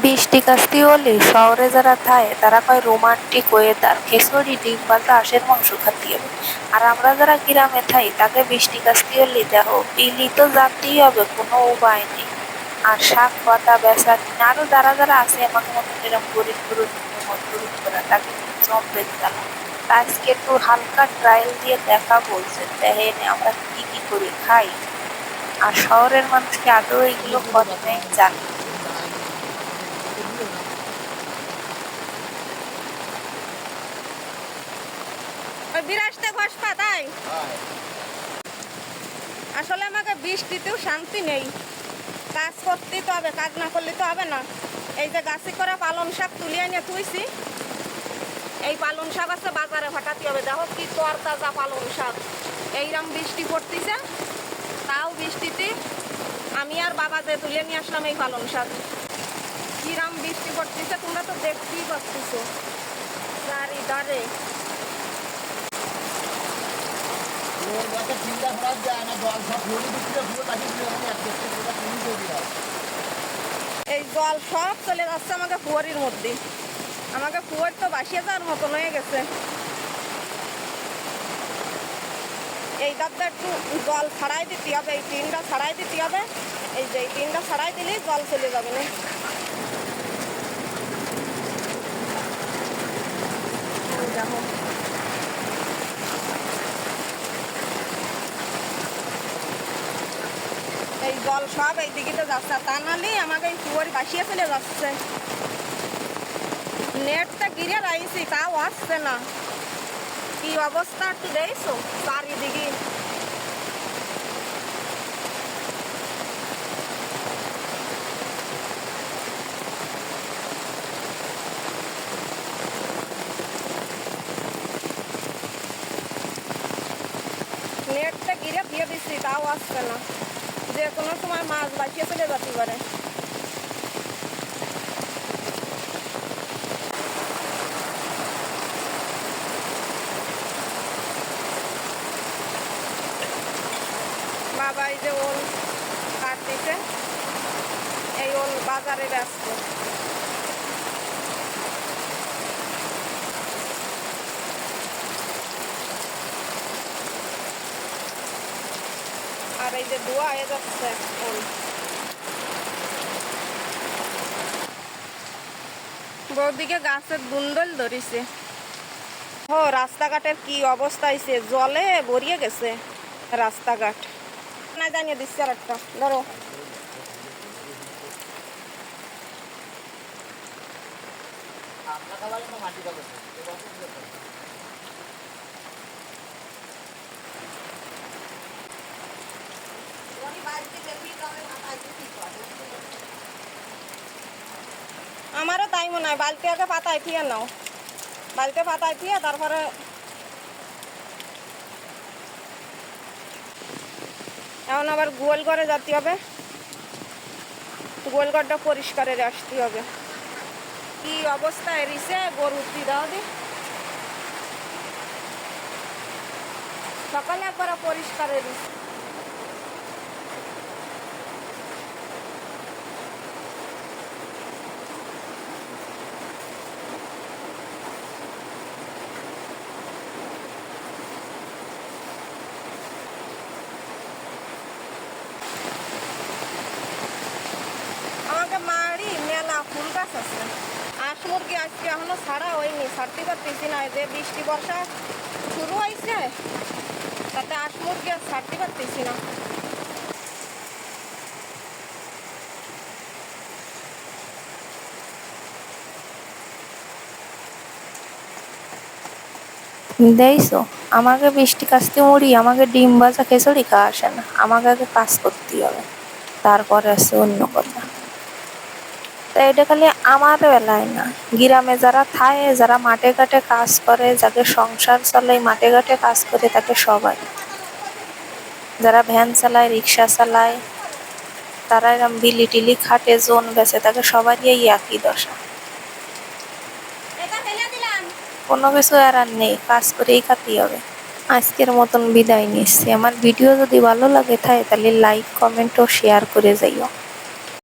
বৃষ্টি কাস্তি হলে শহরে যারা থাকে তারা কয় রোমান্টিক ওয়েদার, খিচুড়ি, ডিম ভাজা, হাঁসের মাংস খাতে হবে। আর আমরা যারা গ্রামে থাই তাকে বৃষ্টি কাস্তি হলে দেখো বিলি তো জানতেই হবে, কোনো উপায় নেই। আর শাক পাতা বেচা কিনা আরো যারা যারা আছে আমার মতন এরকম গরিব গরুর মজদুরি করা তাকে জমবে গেলাম। আজকে একটু হালকা ট্রায়াল দিয়ে দেখাবো যে দেখেন আমরা কি কি করে খাই। আর শহরের মানুষকে আদৌ এগুলো করে নেই জানি। বিরাজতে ঘষ পাতাই আসলে আমাকে বৃষ্টিতেও শান্তি নেই, কাজ করতেই তো হবে, কাজ না করলে তো হবে না। এই যে গাছি করা পালং শাক তুলিয়ে নিয়ে তুইছি, এই পালং শাক আছে বাজারে ফাটাতে হবে। দেখো কি তর তাজা পালং শাক, এইরকম বৃষ্টি পড়তেছে, তাও বৃষ্টিতে আমি আর বাবা যে তুলে নিয়ে আসলাম এই পালং শাক। কিরাম বৃষ্টি পড়তেছে তোমরা তো দেখতেই পাচ্ছিস চারিধারে। এই জল সব চলে যাচ্ছে আমাকে কুয়ারির মধ্যে, আমাকে কুয়ার তো বাসিয়ে যাওয়ার মতন হয়ে গেছে। এই দাঁতটা একটু জল ছাড়াই দিতে হবে, এই টিনটা ছাড়াই দিতে হবে। এই যে এই টিনটা ছাড়াই দিলেই জল চলে যাবে না। দেখো এই জল সব এই দিকে তো যাচ্ছে, তা নাহলে আমাকে এই কুয়ারি বাসিয়ে চলে যাচ্ছে। নেটটা গিরে রাইছি তাও আসছে না, কি অবস্থা একটু দেখছো চারিদিকে। নেটটা গিরে দিয়ে দিচ্ছি তাও আসছে না, যে কোনো সময় মাছ বাঁচিয়ে চলে যেতে পারে। বাবা এই যে ওল কাটতেছে, এই ওল বাজারে ব্যস্ত। আর এই যে ধোয়া হয়ে যাচ্ছে ওল। বৌদিকে গাছের দুন্দল ধরিছে। ও রাস্তাঘাটের কি অবস্থা হয়েছে, জলে ভরিয়ে গেছে রাস্তাঘাট। না জানিয়ে দিচ্ছে আর একটা ধরো। আমারও তাই মনে হয়, বালতি আগে পাতায় থিয়ে নাও, বালতি পাতায় থিয়ে তারপরে এখন আবার গোয়াল ঘরে যেতে হবে, গোয়াল ঘরটা পরিষ্কার করে আসতে হবে। কি অবস্থা এরিছে গরু দাও দি, সকালে একবার পরিষ্কার এরিছে। আমাকে মারি মেলা ফুল গাছ আছে, হাঁস মুরগি আজকে এখনো ছাড়া হয়নি, ছাড়তে পারতেছি না। যে বৃষ্টি বর্ষা শুরু হয়েছে তাতে হাঁস মুরগি আর ছাড়তে পারতেছি না। দেখছো আমাকে বৃষ্টি কাস্তে মুড়ি, আমাকে ডিম ভাজা খিচুড়ি খাওয়া আসে না, আমাকে আগে কাজ করতেই হবে, তারপরে আছে অন্য কথা। তাই এটা খালি আমার বেলায় না, গ্রামে যারা থাকে, যারা মাঠে ঘাটে কাজ করে, যাকে সংসার চলে মাঠে ঘাটে কাজ করে, তাকে সবাই, যারা ভ্যান চালায় রিক্সা চালায়, তারা এরকম বিলি টিলি খাটে জোন বেছে, তাকে সবারই এই একই দশা। কোনো কিছু আর নেই, কাজ করেই খাতেই হবে। আজকের মতন বিদায় নিচ্ছি। আমার ভিডিও যদি ভালো লাগে থাকে তাহলে লাইক কমেন্ট ও শেয়ার করে যাইও।